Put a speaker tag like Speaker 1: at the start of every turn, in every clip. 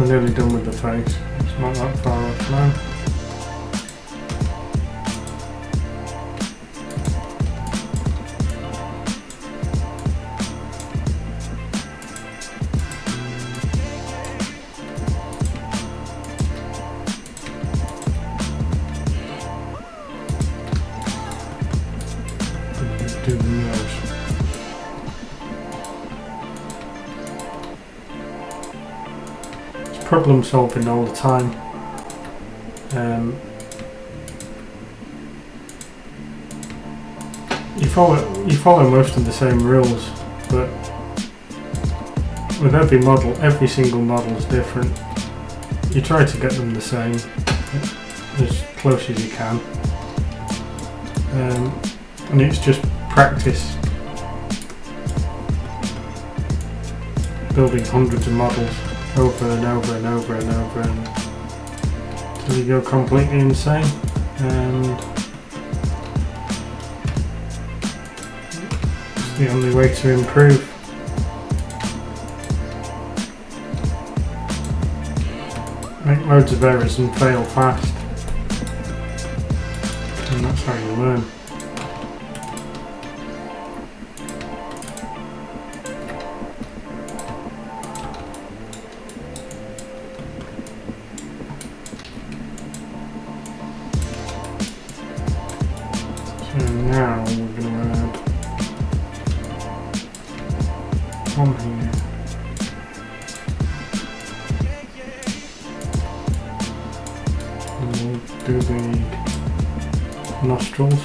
Speaker 1: We're nearly done with the face. It's not that far off now. Do the nose. It's problem solving all the time. You follow most of the same rules, but with every model, every single model is different. You try to get them the same, as close as you can, and it's just practice building hundreds of models over and over and over and over until you go completely insane, and it's the only way to improve. Make loads of errors and fail fast, and that's how you learn. So now we're going to add one here. And we'll do the nostrils.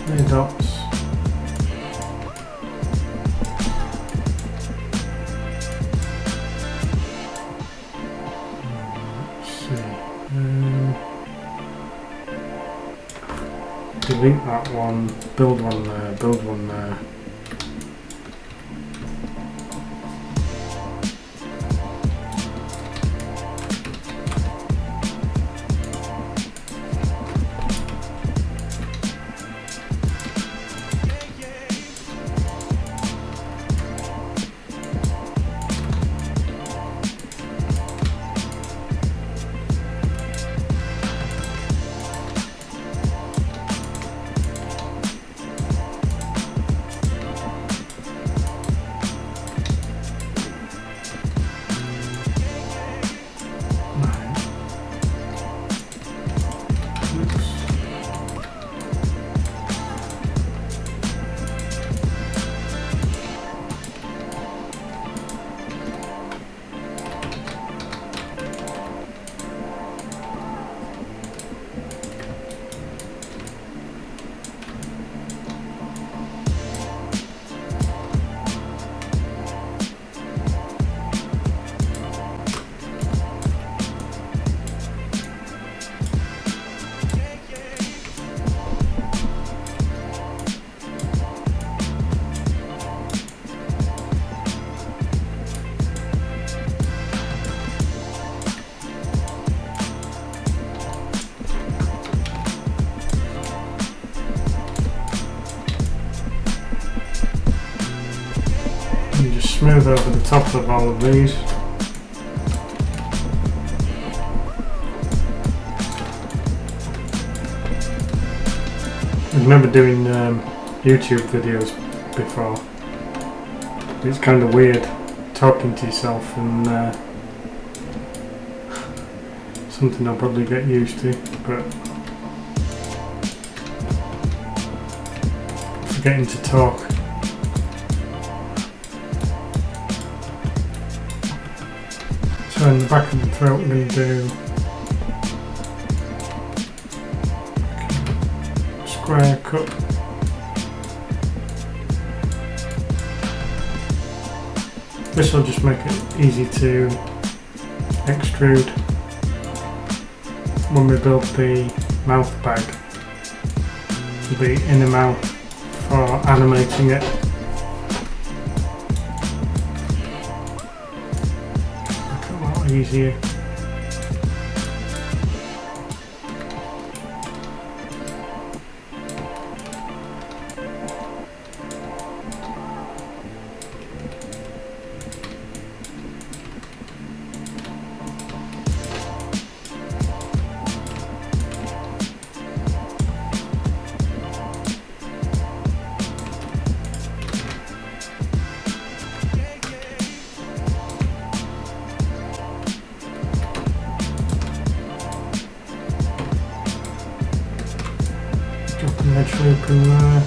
Speaker 1: Clear dots. Delete that one, build one there, build one there. Smooth over the top of all of these. I remember doing YouTube videos before. It's kind of weird talking to yourself, and something I'll probably get used to, but forgetting to talk. So in the back of the throat we're going to do square cut. This will just make it easy to extrude when we build the mouth bag, the inner mouth, for animating it. lot easier. Drop an edge loop in there.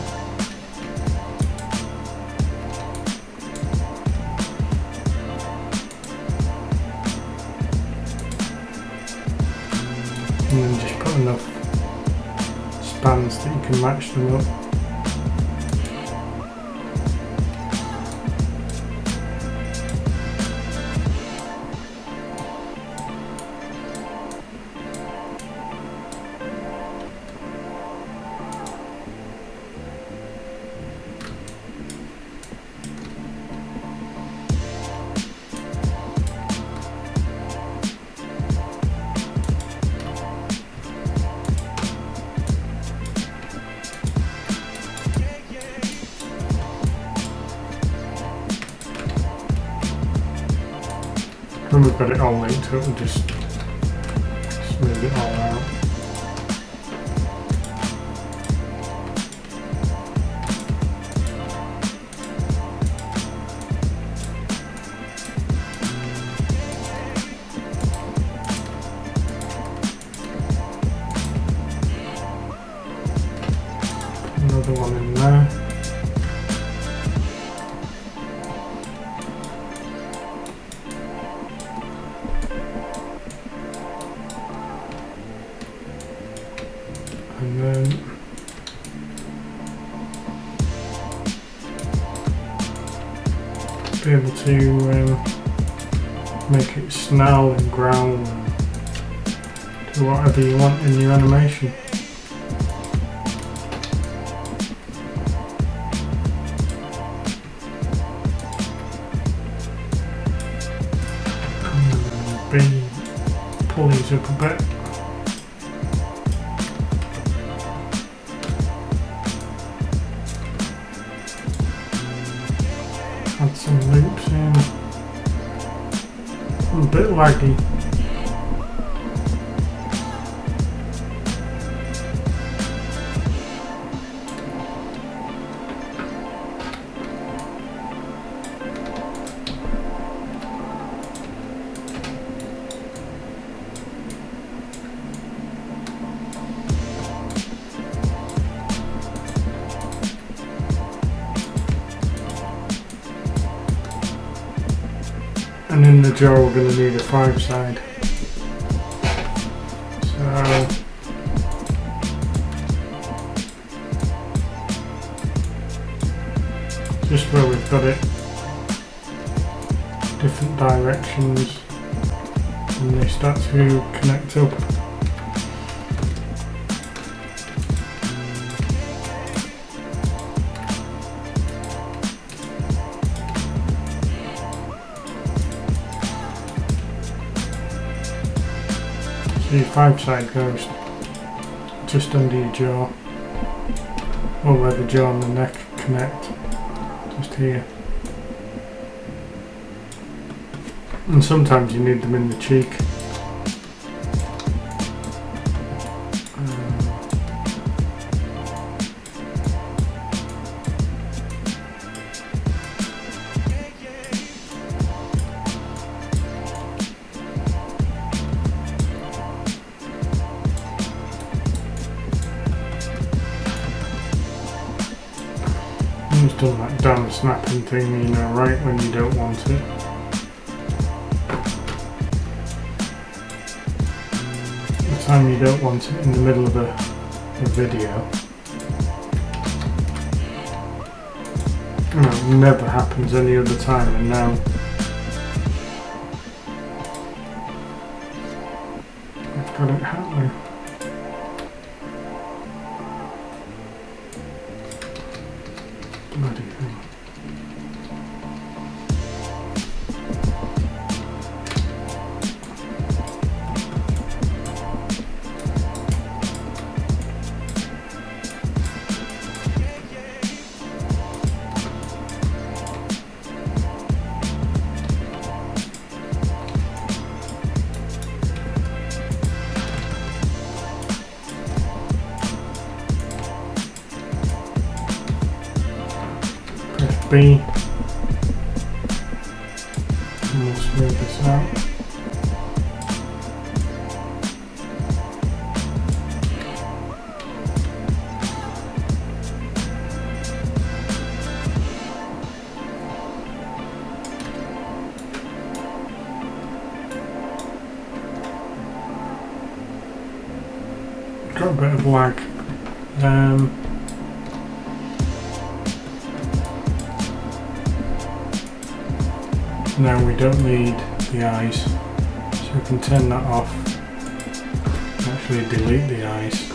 Speaker 1: And then just put enough spans that you can match them up. When we've got it all linked up, we'll just smooth it all out. Another one in there. And then be able to make it snarl and growl and do whatever you want in your animation. And pull these up a bit. Add some loops in. A bit laggy. And in the jaw we're going to need a 5-side. So just where we've got it, different directions, and they start to connect up. Your 5-side goes just under your jaw, or where the jaw and the neck connect, just here. And sometimes you need them in the cheek. Just done that down snapping thing, you know, right when you don't want it. The time you don't want it in the middle of a video. No, it never happens any other time, and now I've got it happening. Bloody thing. B. And we'll smooth this out. Got a bit of lag. Now we don't need the eyes, so we can turn that off. Actually delete the eyes.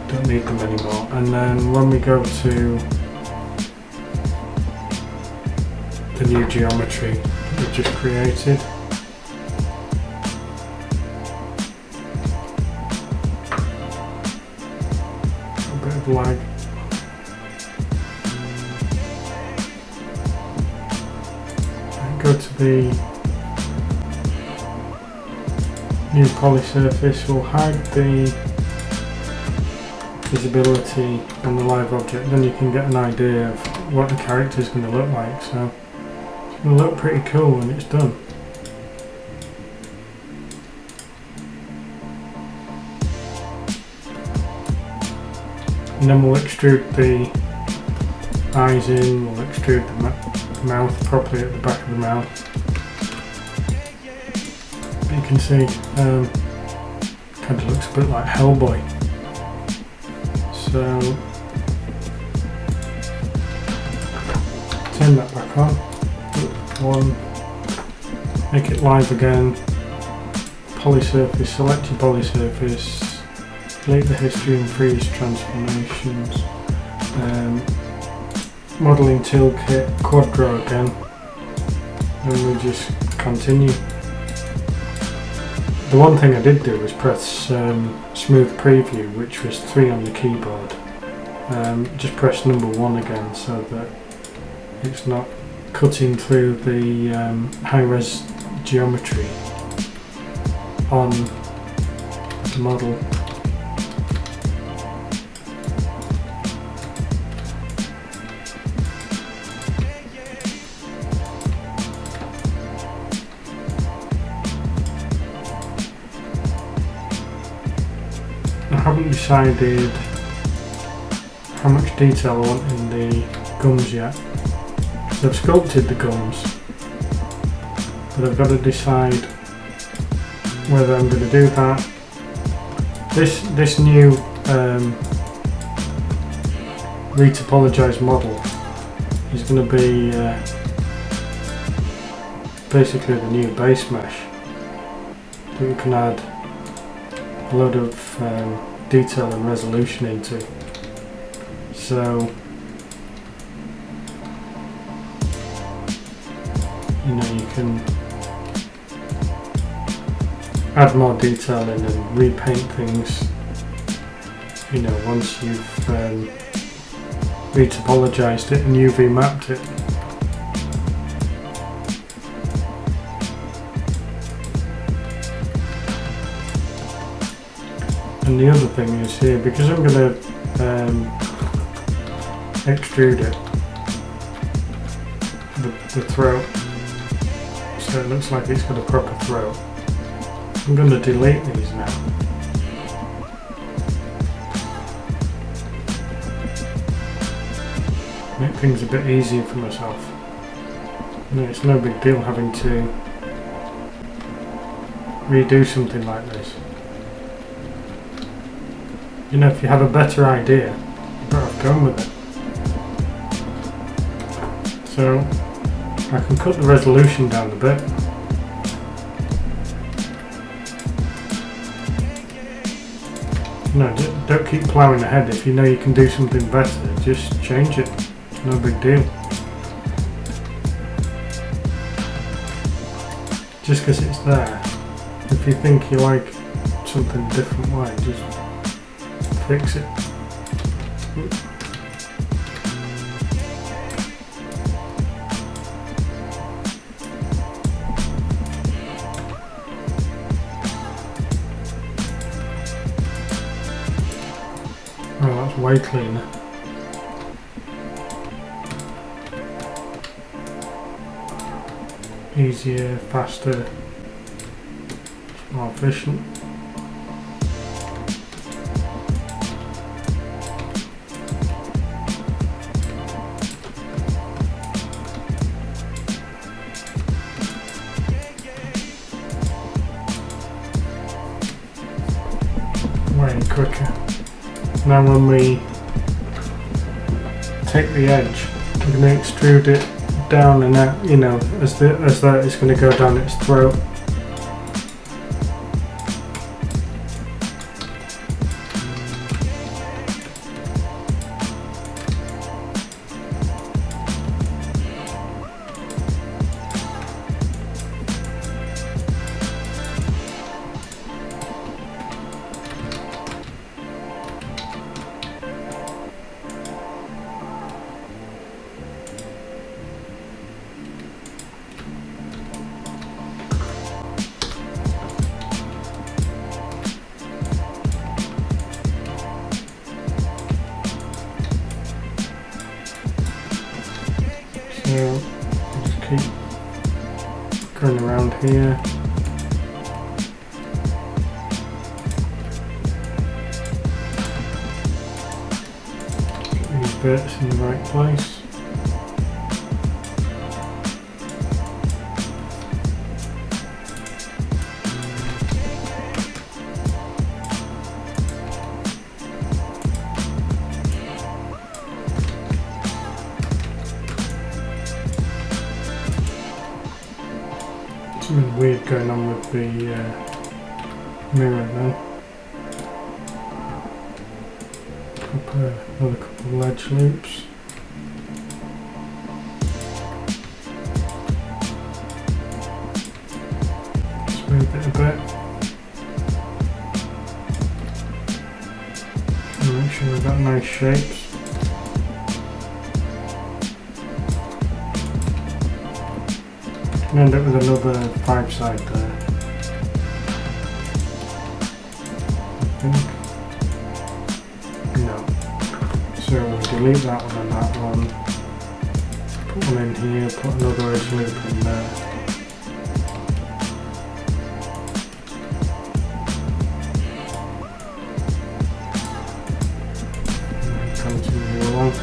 Speaker 1: Don't need them anymore. And then when we go to the new geometry that we've just created, lag. And go to the new poly surface. We'll hide the visibility on the live object, then you can get an idea of what the character is going to look like. So it's going to look pretty cool when it's done. And then we'll extrude the eyes in, we'll extrude the mouth properly at the back of the mouth. But you can see, kind of looks a bit like Hellboy. So, turn that back on. One, make it live again. Poly surface, select your poly surface. Delete the history and freeze transformations. Modeling toolkit, quadro again, and we just continue. The one thing I did do was press smooth preview, which was 3 on the keyboard. Just press number 1 again so that it's not cutting through the high-res geometry on the model. I haven't decided how much detail I want in the gums yet. So I've sculpted the gums, but I've got to decide whether I'm going to do that. This new retopologized model is going to be basically the new base mesh that we can add a load of detail and resolution into. So, you know, you can add more detail in and repaint things, you know, once you've retopologized it and UV mapped it. And the other thing is here, because I'm going to extrude it, the throat, so it looks like it's got a proper throat. I'm going to delete these now. Make things a bit easier for myself. You know, it's no big deal having to redo something like this. You know, if you have a better idea, you better have gone with it. So I can cut the resolution down a bit. No, don't keep ploughing ahead. If you know you can do something better, just change it. No big deal. Just because it's there. If you think you like something a different way, just fix it. Oh, that's way cleaner. easier, faster, more efficient. Way quicker. Now when we take the edge, we're going to extrude it down and out, you know, as that it's going to go down its throat. So just keep going around here. Get these bits in the right place. Something weird going on with the mirror then. Another couple of edge loops. Smooth it a bit. And make sure we've got nice shapes. And end up with another 5-side there, I think. No. So we'll delete that one and that one. Put one in here, put another edge loop in there. And continue along.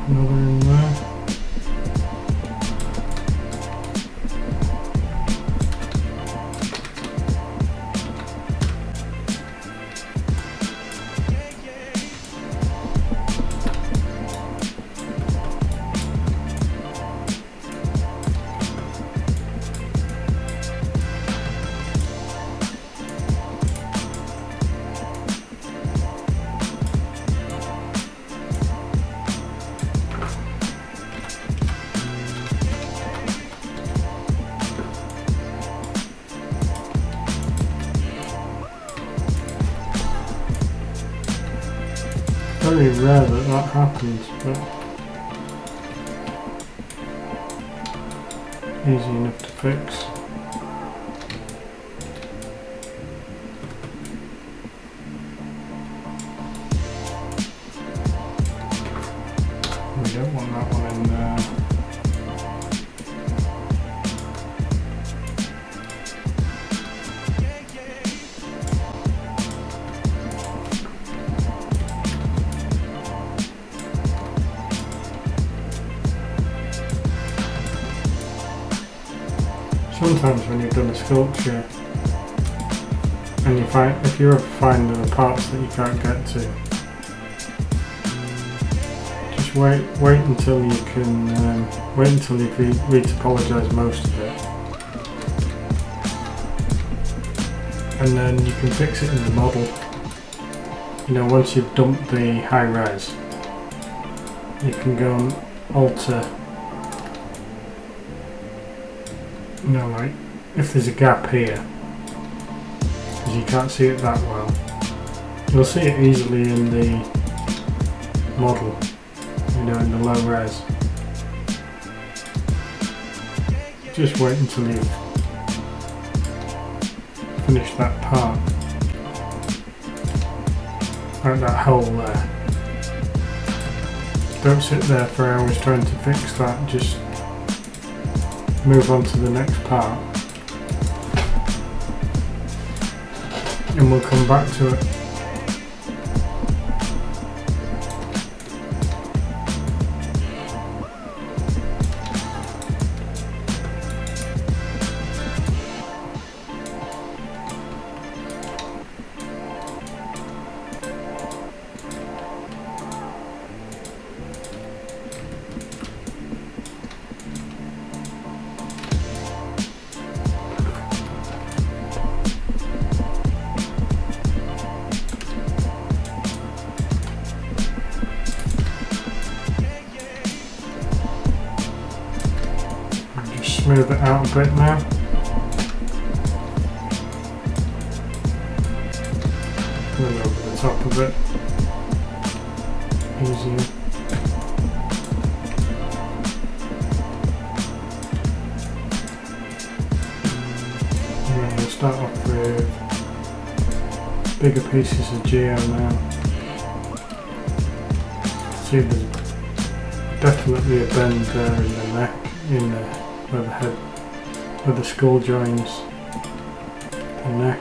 Speaker 1: Another in there. Very rare that happens, but easy enough to fix. We don't want that one in there. Sometimes when you've done a sculpture and you find, if you ever find the parts that you can't get to, just wait until you can, wait until you've retopologized most of it, and then you can fix it in the model. You know, once you've dumped the high res, you can go and alter. You know, like if there's a gap here, because you can't see it that well, you'll see it easily in the model, you know, in the low res. Just wait until you've finish that part, like that hole there. Don't sit there for hours trying to fix that, just move on to the next part and we'll come back to it. Smooth it out a bit now. And over the top of it. Easier. And then we'll start off with bigger pieces of geo now. See, there's definitely a bend there in the neck, in the where the head, where the skull joins the neck.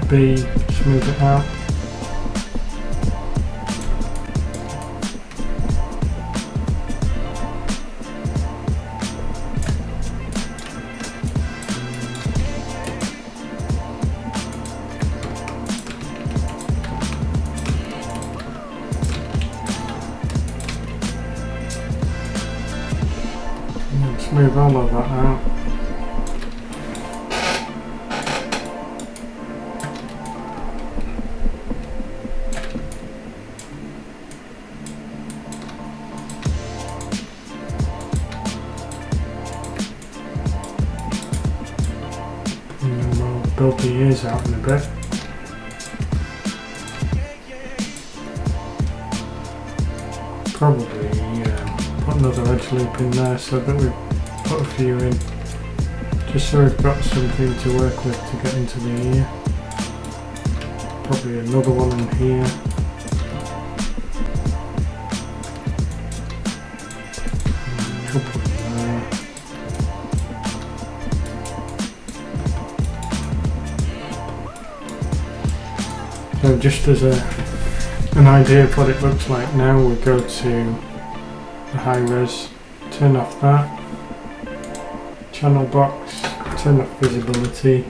Speaker 1: B, smooth it out. And then smooth all of that out. Build the ears out in a bit. Probably put another edge loop in there so that we put a few in, just so we've got something to work with to get into the ear. Probably another one in here. A couple in there. So just as an idea of what it looks like now, we go to the high res, turn off that, channel box, turn off visibility,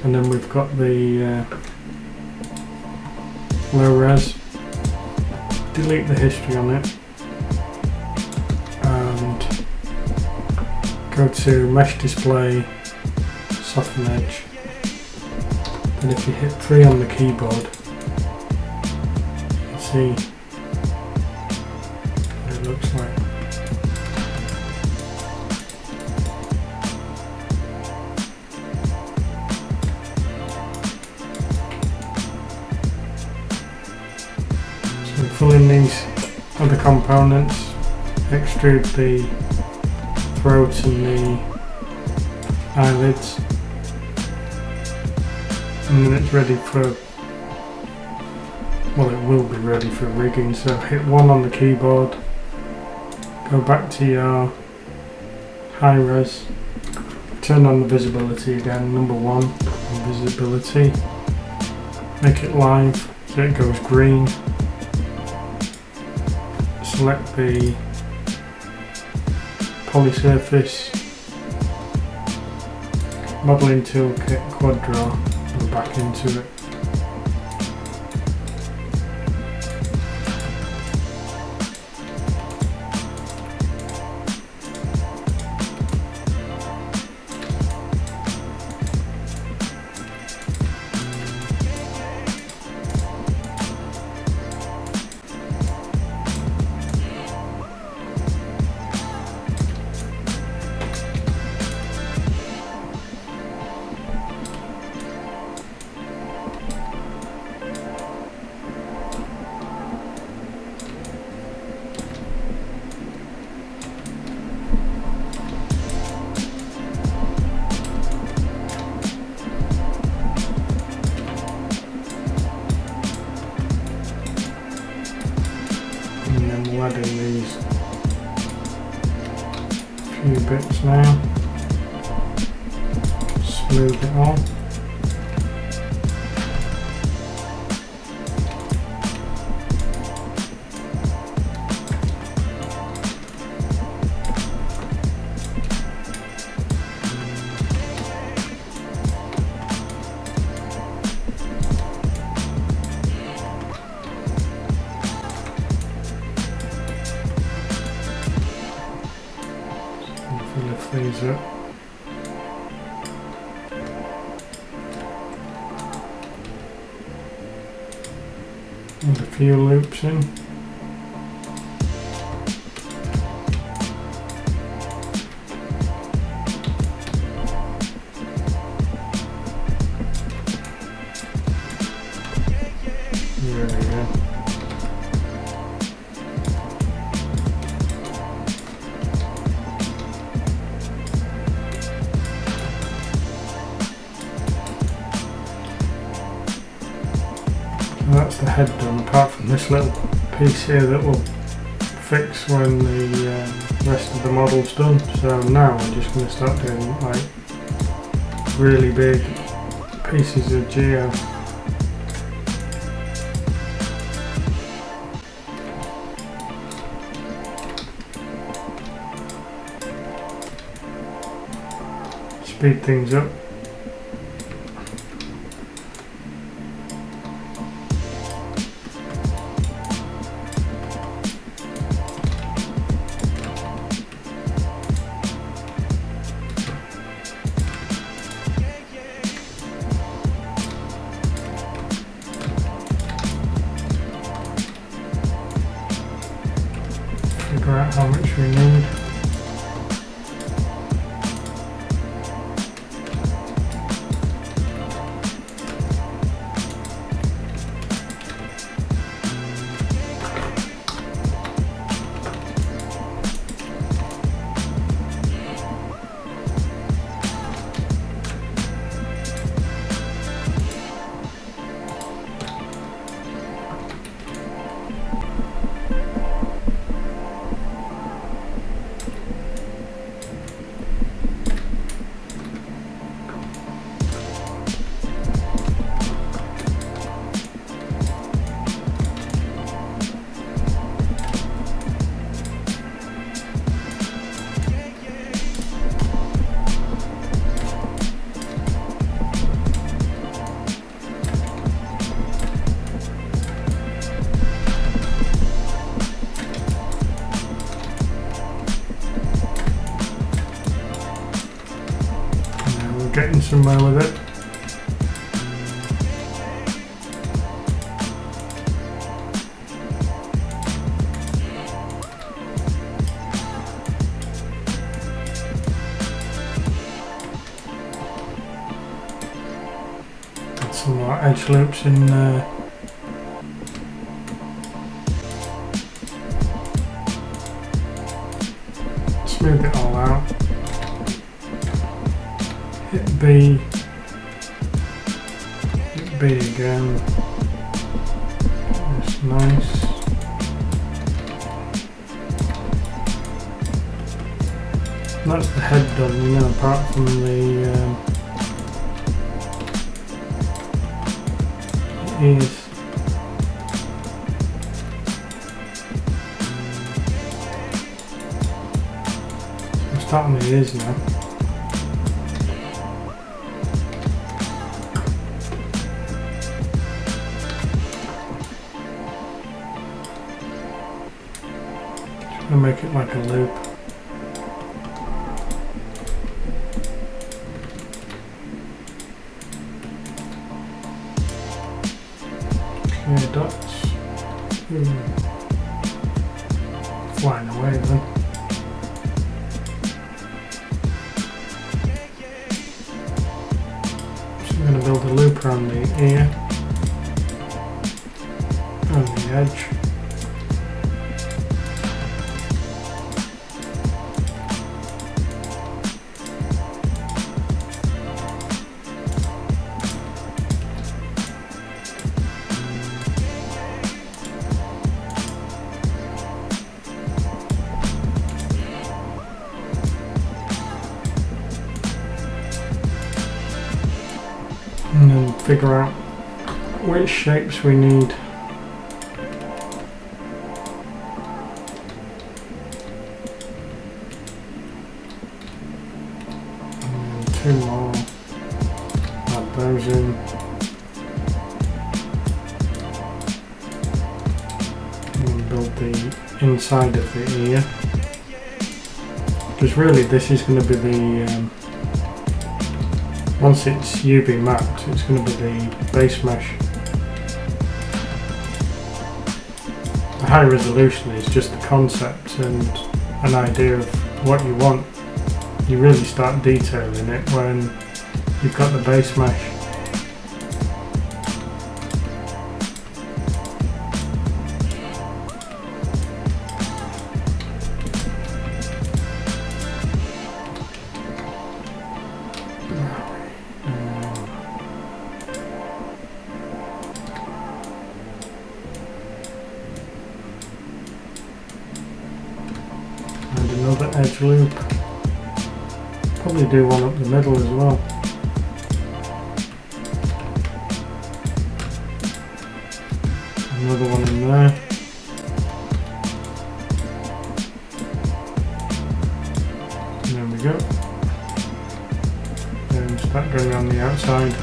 Speaker 1: and then we've got the low res, delete the history on it, and go to mesh display, soften edge. And if you hit 3 on the keyboard, you can see what it looks like. So fill in these other components, extrude the throat and the eyelids. And then it's ready for, well, it will be ready for rigging. So hit 1 on the keyboard, go back to your high res, turn on the visibility again, number 1 on visibility, make it live so it goes green, select the poly surface, modeling toolkit, quad draw, back into it. we'll add in these few bits now, smooth it all. Lift these up. And a few loops in. There we go. That's the head done, apart from this little piece here that will fix when the rest of the model's done. So now I'm just going to start doing like really big pieces of geo. Speed things up. Figure out how much we need. Getting somewhere with it. Got some more edge loops in there. Smooth it all out. Hit B again. That's nice. That's the head done, you know, apart from the ears. We'll start on the ears now. Just gonna make it like a loop. Clear dots. Flying away then. So I'm going to build a loop around the ear and the edge. figure out which shapes we need. And 2 more, add those in. And build the inside of the ear. Because really this is going to be the, once it's UV mapped, it's going to be the base mesh. The high resolution is just the concept and an idea of what you want. You really start detailing it when you've got the base mesh. Another edge loop. Probably do one up the middle as well. Another one in there. And there we go. And start going around the outside.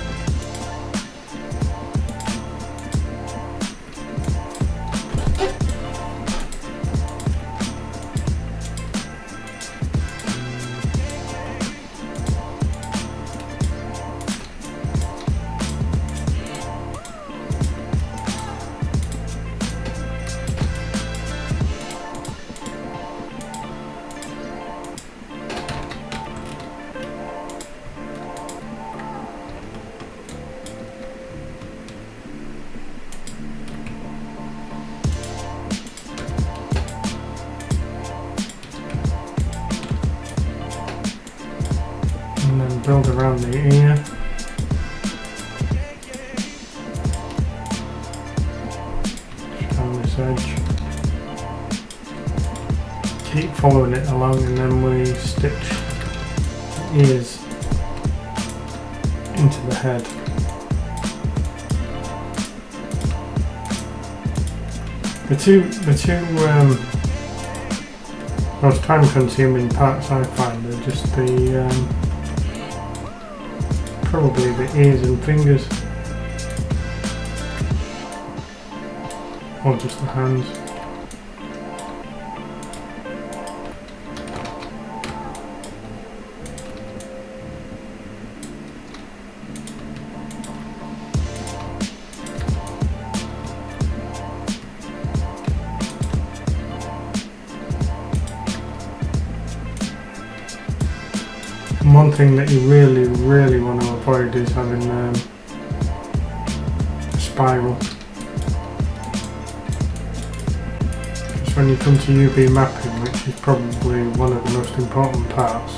Speaker 1: And then build around the ear. Just down this edge. Keep following it along and then we stitch the ears into the head. The two most time consuming parts I find are just the probably the ears and fingers, or just the hands. One thing that you really want to avoid is having a spiral. Because when you come to UV mapping, which is probably one of the most important parts,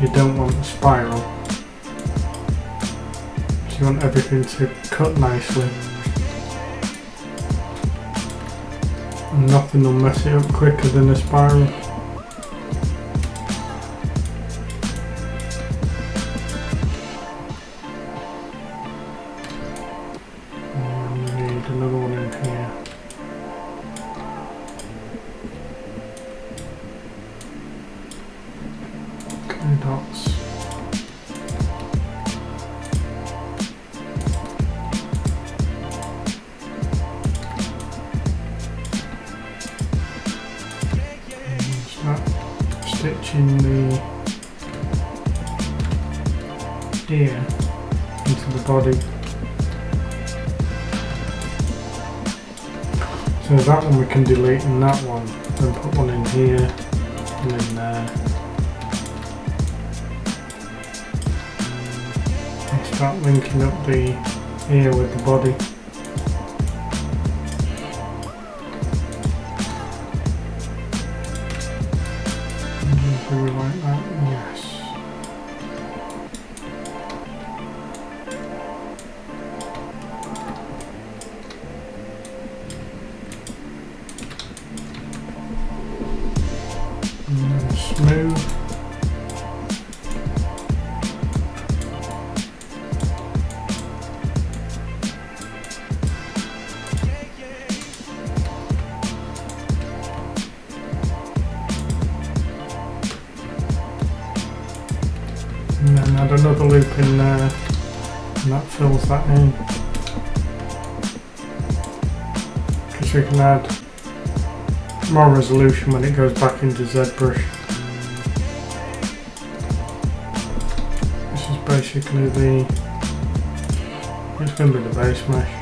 Speaker 1: you don't want a spiral. So you want everything to cut nicely. And nothing will mess it up quicker than a spiral. Another one in here. Okay, dots. And start stitching the ear into the body. So that one we can delete, and that one, then put one in here and in there. And start linking up the ear with the body. And do we like that? Yes. Smooth. add another loop in there, and that fills that in. Because we can add more resolution when it goes back into ZBrush. This is basically it's going to be the base mesh.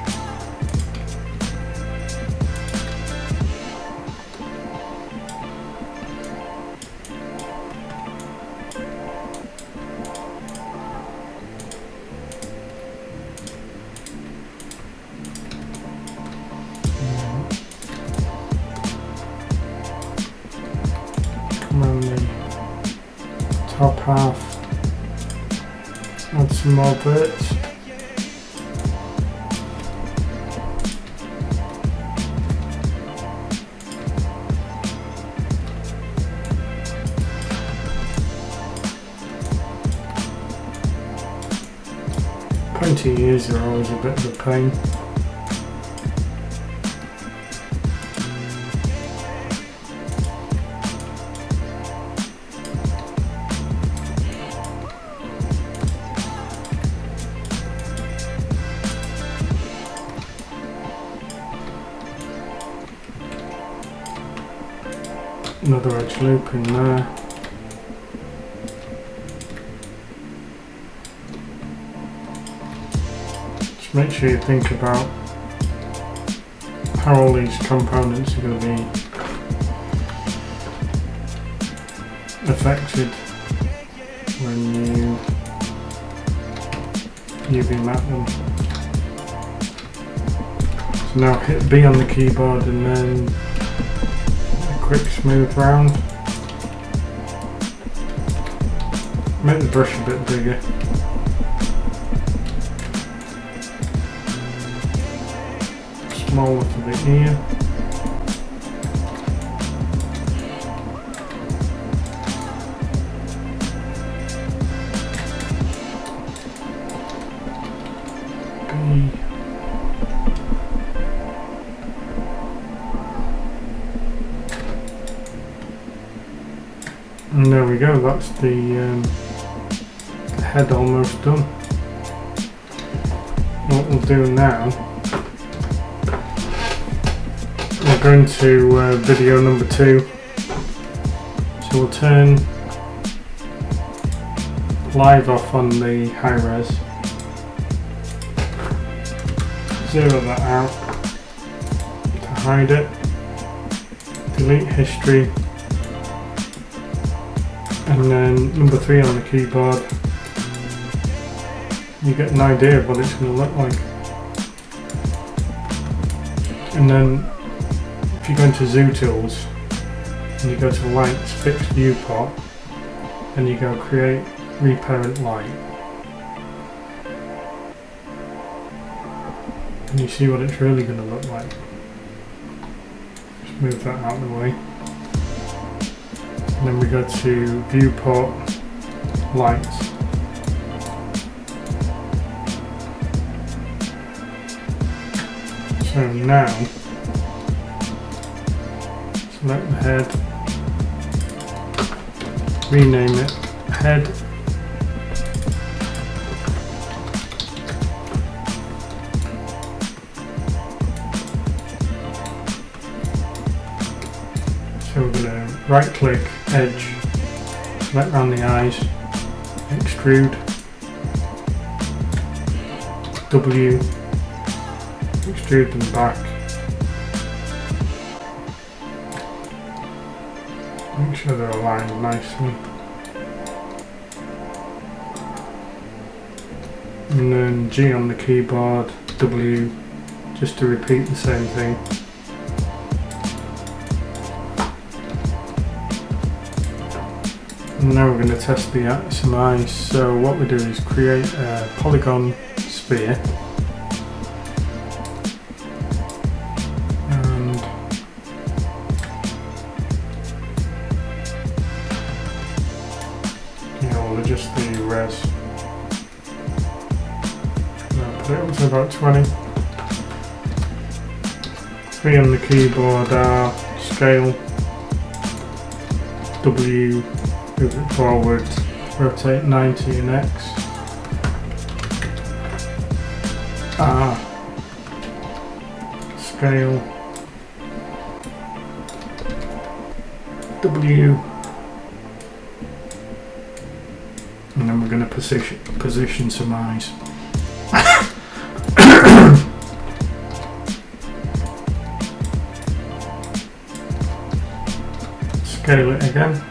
Speaker 1: Around the top half, add some more verts. Pointy ears are always a bit of a pain. Another edge loop in there. Just make sure you think about how all these components are going to be affected when you UV map them. So now hit B on the keyboard and then quick smooth round. Make the brush a bit bigger. Smaller for the ear. B. And there we go, that's the head almost done. What we'll do now, we're going to video number 2. So we'll turn live off on the high res, zero that out to hide it, delete history, and then number 3 on the keyboard. You get an idea of what it's going to look like. And then if you go into Zoo Tools and you go to Lights, Fixed Viewport, and you go Create Reparent Light, and you see what it's really going to look like. Just move that out of the way. And then we go to Viewport, Lights. So now, select the head, rename it Head, so we're going to right click, edge, select around the eyes, extrude, W, extrude them back, make sure they're aligned nicely, and then G on the keyboard, W, just to repeat the same thing. And now we're going to test some eyes. So what we do is create a polygon sphere, and we'll adjust the res. Now put it up to about 20. 3 on the keyboard, R, scale, W, move it forward, rotate 90 in X. scale, W, and then we're going to position some eyes. Scale it again.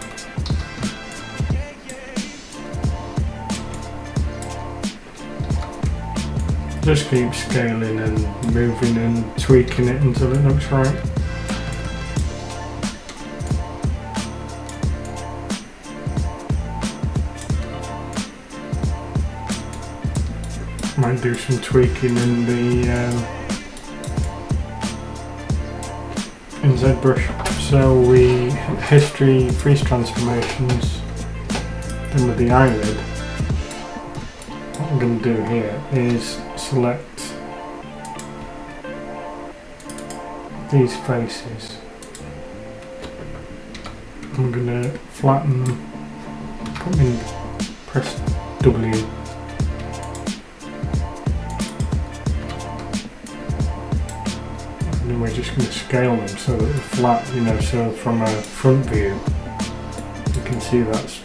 Speaker 1: Just keep scaling and moving and tweaking it until it looks right. Might do some tweaking in the in ZBrush. So we history, freeze transformations, then with the eyelid, what I'm going to do here is select these faces. I'm going to flatten them, put them in, press W. And then we're just going to scale them so that they're flat, you know, so from a front view you can see that's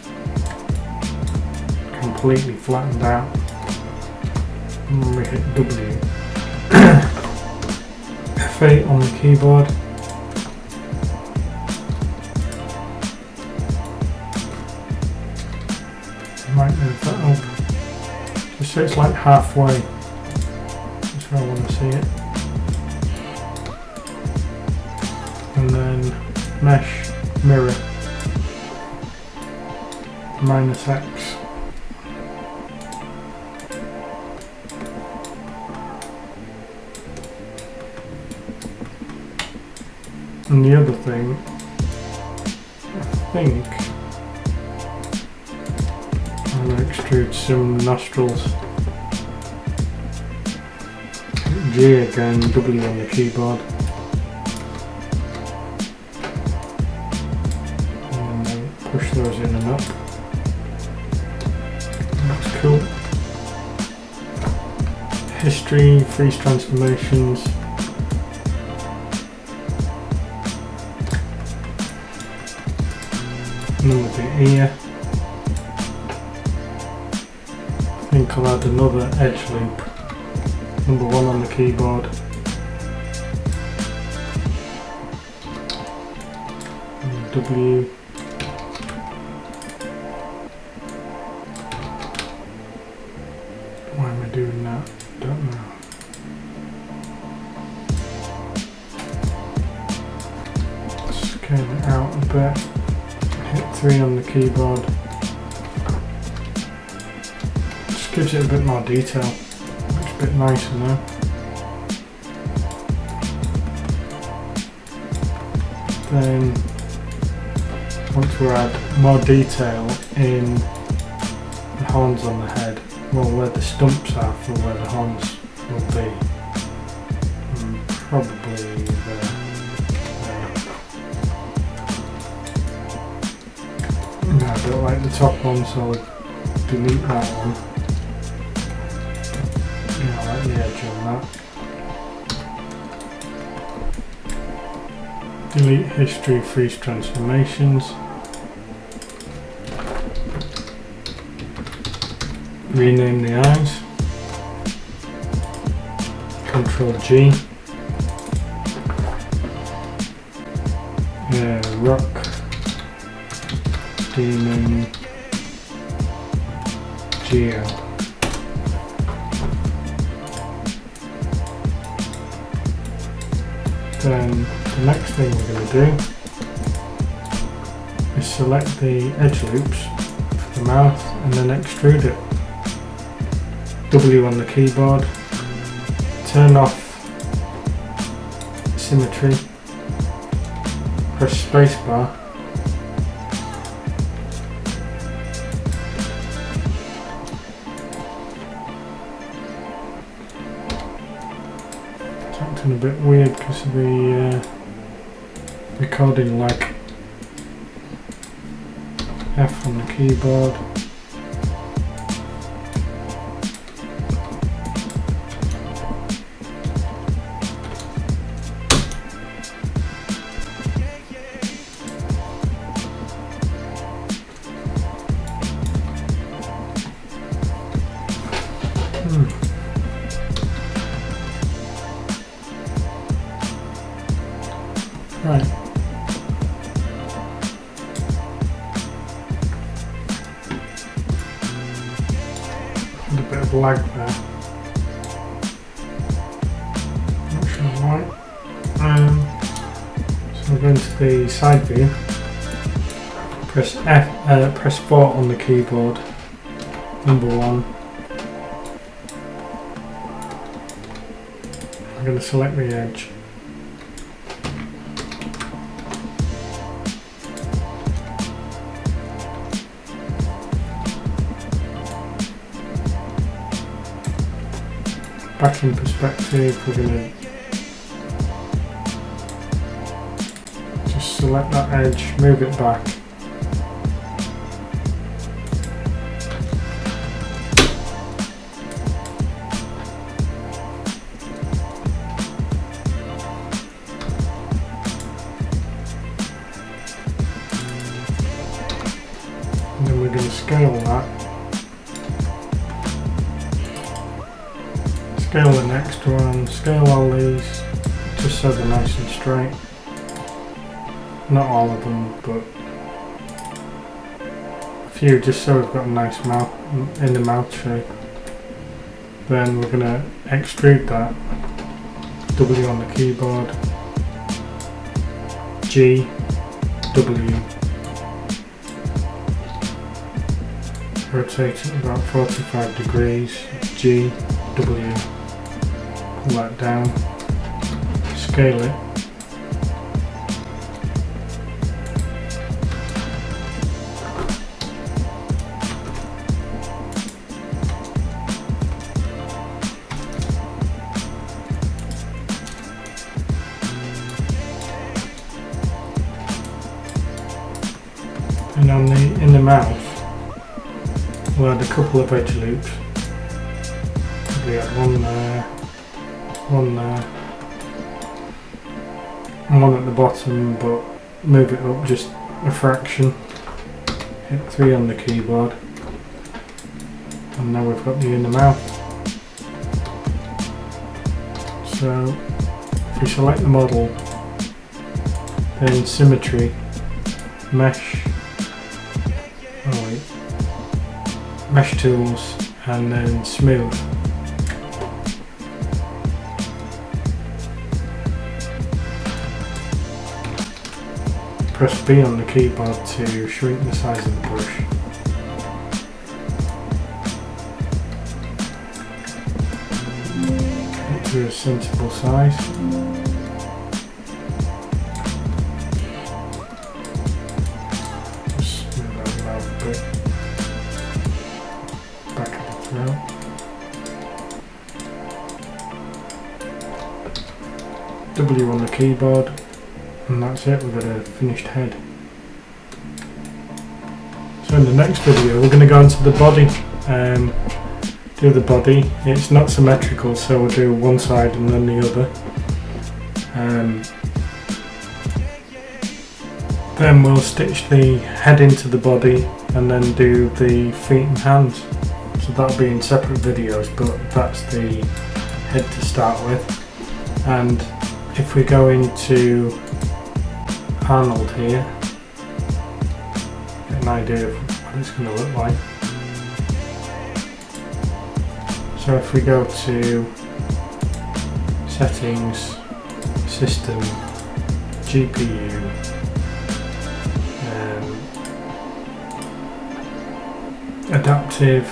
Speaker 1: completely flattened out. And we hit W. F8 on the keyboard. I might move that up. Just so it's like halfway. That's where I want to see it. And then mesh, mirror, -X. And the other thing, I think I'm going to extrude some nostrils. G again, W on the keyboard. And then push those in and up. That's cool. History, freeze transformations. And then with the ear, I think I'll add another edge loop, number 1 on the keyboard, and W, why am I doing that? Don't know. Scale it out a bit. Hit 3 on the keyboard. Just gives it a bit more detail. Looks a bit nicer now. Then want to add more detail in the horns on the head. Well, where the stumps are for where the horns will be. Probably there. No, I don't like the top one, so I'll delete that one. Yeah, I like the edge on that. Delete history, freeze transformations. Rename the eyes. Control G. Rock. Demon Geo. Then the next thing we're going to do is select the edge loops for the mouth and then extrude it. W on the keyboard. Turn off symmetry. Press spacebar. A bit weird because of the recording lag. F on the keyboard. Right. Had a bit of lag there. Not sure why. So I'm going to the side view. Press 4 on the keyboard. Number 1. I'm going to select the edge. Back in perspective, we're going to just select that edge, move it back. And then we're going to scale that. Scale the next one, scale all these, just so they're nice and straight. Not all of them, but a few, just so we've got a nice mouth in the mouth shape. Then we're going to extrude that. W on the keyboard, G, W. Rotate it about 45 degrees, G, W. Pull that down, scale it, and on in the mouth we'll add a couple of edge loops. Probably add one there, one there, and one at the bottom, but move it up just a fraction. Hit 3 on the keyboard, and now we've got the inner mouth. So if we select the model, then symmetry, mesh, mesh tools, and then smooth. Press B on the keyboard to shrink the size of the brush. Get to a sensible size. Just move that around a bit. Back of the throat. W on the keyboard. And that's it, we've got a finished head. So in the next video we're going to go into the body, do the body. It's not symmetrical, so we'll do one side and then the other. Then we'll stitch the head into the body and then do the feet and hands. So that'll be in separate videos, but that's the head to start with. And if we go into Arnold here, get an idea of what it's going to look like. So if we go to settings, system, GPU, adaptive,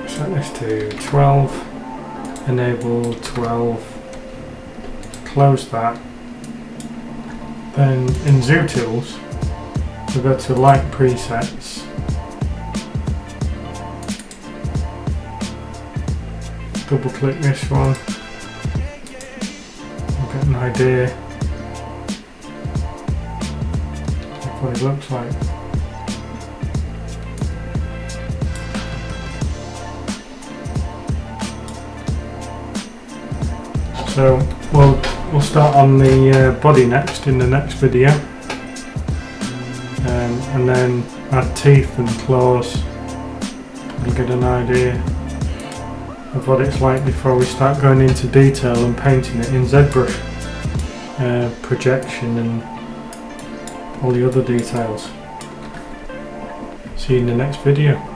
Speaker 1: set this to 12, enable 12, close that. Then in Zoo Tools, we go to Light Presets, double click this one, and get an idea of what it looks like. So we'll start on the body next in the next video, and then add teeth and claws and get an idea of what it's like before we start going into detail and painting it in ZBrush. projection and all the other details. See you in the next video.